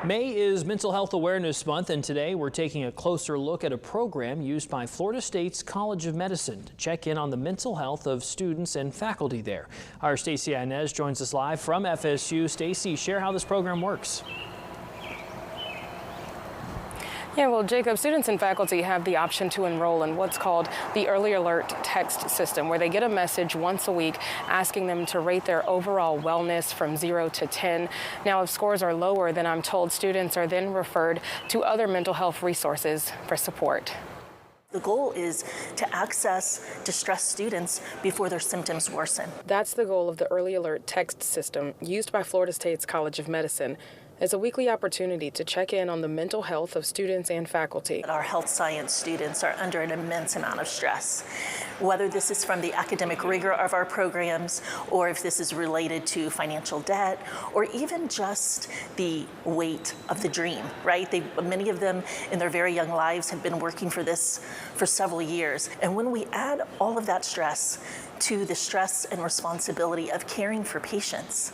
May is Mental Health Awareness Month, and today we're taking a closer look at a program used by Florida State's College of Medicine to check in on the mental health of students and faculty there. Our Stacey Inez joins us live from FSU. Stacey, share how this program works. Yeah, well, Jacob, students and faculty have the option to enroll in what's called the Early Alert text system, where they get a message once a week asking them to rate their overall wellness from 0 to 10. Now, if scores are lower, then I'm told students are then referred to other mental health resources for support. The goal is to access distressed students before their symptoms worsen. That's the goal of the Early Alert text system used by Florida State's College of Medicine. It's a weekly opportunity to check in on the mental health of students and faculty. Our health science students are under an immense amount of stress, whether this is from the academic rigor of our programs, or if this is related to financial debt, or even just the weight of the dream, right? Many of them in their very young lives have been working for this for several years. And when we add all of that stress to the stress and responsibility of caring for patients,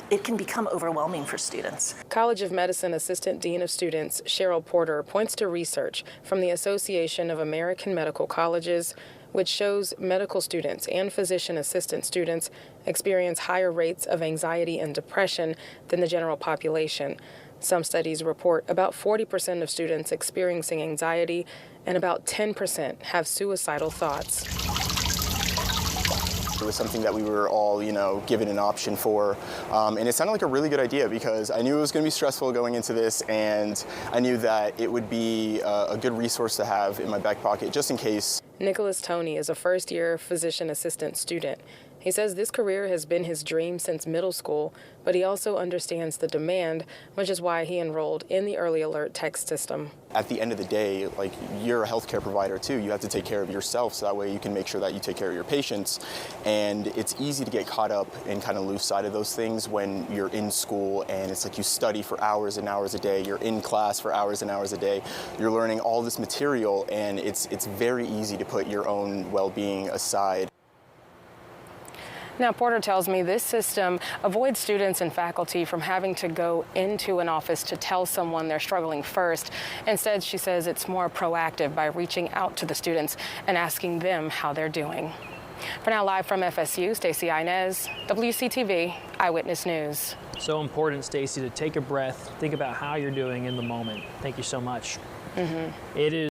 it can become overwhelming for students. College of Medicine Assistant Dean of Students Cheryl Porter points to research from the Association of American Medical Colleges, which shows medical students and physician assistant students experience higher rates of anxiety and depression than the general population. Some studies report about 40% of students experiencing anxiety and about 10% have suicidal thoughts. It was something that we were all, given an option for, and it sounded like a really good idea because I knew it was going to be stressful going into this, and I knew that it would be a good resource to have in my back pocket just in case. Nicholas Toney is a first-year physician assistant student. He says this career has been his dream since middle school, but he also understands the demand, which is why he enrolled in the Early Alert text system. At the end of the day, you're a healthcare provider too. You have to take care of yourself, so that way you can make sure that you take care of your patients. And it's easy to get caught up and kind of lose sight of those things when you're in school, and it's like you study for hours and hours a day. You're in class for hours and hours a day. You're learning all this material, and it's very easy to put your own well-being aside. Now, Porter tells me this system avoids students and faculty from having to go into an office to tell someone they're struggling first. Instead, she says it's more proactive by reaching out to the students and asking them how they're doing. For now, live from FSU, Stacey Inez, WCTV Eyewitness News. So important, Stacey, to take a breath, think about how you're doing in the moment. Thank you so much. It is